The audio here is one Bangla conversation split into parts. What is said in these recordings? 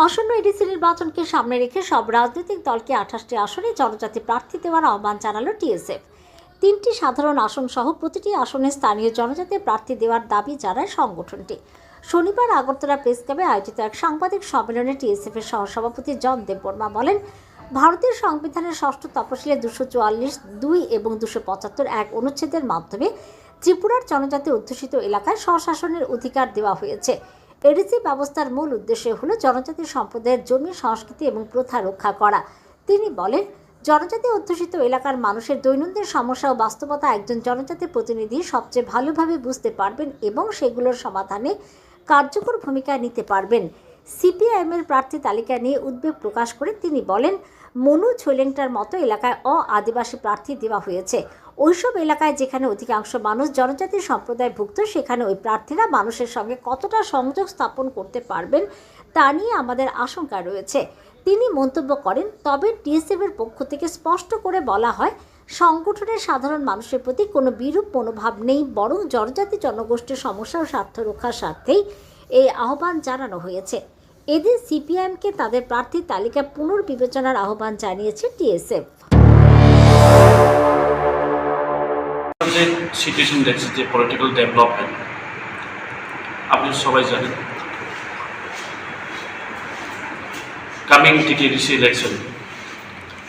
আসন্ন এডিসি নির্বাচনকে সামনে রেখে সব রাজনৈতিক দলকে 28টি আসনে জনজাতি প্রার্থী দেওয়ার আহ্বান জানালো টিএসএফ। 3টি সাধারণ আসন সহ প্রতিটি আসনে স্থানীয় জনজাতি প্রার্থী দেওয়ার দাবি জানায় সংগঠনটি। শনিবার আগরতলা প্রেস ক্লাবে আয়োজিত এক সাংবাদিক সম্মেলনে টিএসএফ এর সহসভাপতি জন দেববর্মা বলেন, ভারতীয় সংবিধানের ষষ্ঠ তফসিলে 244(2) এবং 275(1) অনুচ্ছেদের মাধ্যমে ত্রিপুরার জনজাতি অধ্যুষিত এলাকায় স্বশাসনের অধিকার দেওয়া হয়েছে। এডিসি ব্যবস্থার মূল উদ্দেশ্য হল জনজাতি সম্প্রদায়ের জমি, সংস্কৃতি এবং প্রথা রক্ষা করা। তিনি বলেন, জনজাতি অধ্যুষিত এলাকার মানুষের দৈনন্দিন সমস্যা ও বাস্তবতা একজন জনজাতি প্রতিনিধি সবচেয়ে ভালোভাবে বুঝতে পারবেন এবং সেগুলোর সমাধানে কার্যকর ভূমিকা নিতে পারবেন। সিপিআইএমের প্রার্থী তালিকা নিয়ে উদ্বেগ প্রকাশ করে তিনি বলেন, মনু ছোলেংটার মতো এলাকায় আদিবাসী প্রার্থী দেওয়া হয়েছে। ওইসব এলাকায় যেখানে অধিকাংশ মানুষ জনজাতি সম্প্রদায়ভুক্ত, সেখানে ওই প্রার্থীরা মানুষের সঙ্গে কতটা সংযোগ স্থাপন করতে পারবেন তা নিয়ে আমাদের আশঙ্কা রয়েছে। তিনি মন্তব্য করেন, তবে টিএসএফের পক্ষ থেকে স্পষ্ট করে বলা হয়, সংগঠনের সাধারণ মানুষের প্রতি কোনো বিরূপ মনোভাব নেই, বরং জনজাতি জনগোষ্ঠীর সমস্যা ও স্বার্থ রক্ষার স্বার্থেই এই আহ্বান জানানো হয়েছে। এদিন সিপিআইএমকে তাদের প্রার্থীর তালিকা পুনর্বিবেচনার আহ্বান জানিয়েছে টিএসএফ। যে সিচুয়েশন দেখছে, যে পলিটিক্যাল ডেভেলপমেন্ট আপনি সবাই জানেন, কামিং টিটিডিসি ইলেকশন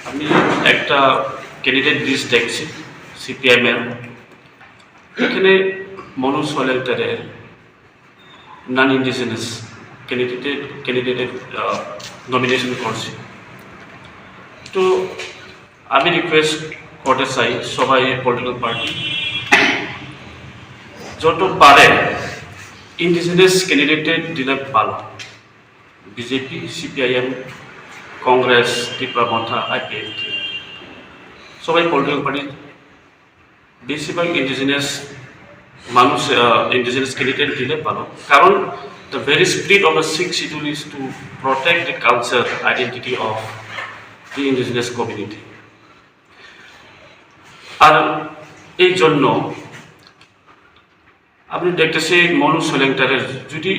আমি একটা ক্যান্ডিডেট লিস্ট দেখছি সিপিআইএমের। এখানে মনু সোলেংটারের নন ইন্ডিজিনাস ক্যান্ডিডেটের নমিনেশন করছি। তো আমি রিকোয়েস্ট করতে চাই সবাই পলিটিক্যাল পার্টি যত পারে ইন্ডিজিনাস ক্যান্ডিডেটের দিলে ভালো। বিজেপি, সিপিআইএম, কংগ্রেস, ত্রিপুরা মথা, আইপিএফ সবাই পলিটিক্যাল পার্টি বেশিরভাগ ইন্ডিজিনাস মানুষ ইন্ডিজিনাস ক্যান্ডিডেট দিলে ভালো। কারণ the very spirit of the sixth schedule is to protect the culture, identity of the indigenous community. আর এই জন্য আপনি দেখতেছি মনু সোলেংটারের যদি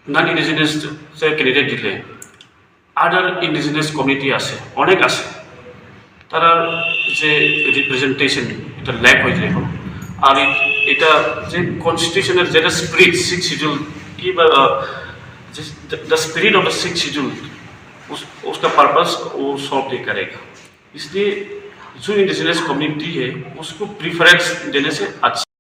নন ইন্ডিজিনাস ক্যান্ডিডেট দিলে আদার ইন্ডিজিনাস কমিউনিটি আছে, অনেক আছে, তারা যে রিপ্রেজেন্টেশন এটা ল্যাক হয়ে যায়। আর এটা যে কনস্টিটিউশনের যেটা স্পিরিট सिक्स शेड्यूल की the spirit of the six schedule उसका पर्पस वो सॉल्व नहीं करेगा। इसलिए जो इंडिजिनस कम्युनिटी है उसको प्रीफरेंस देने से अच्छा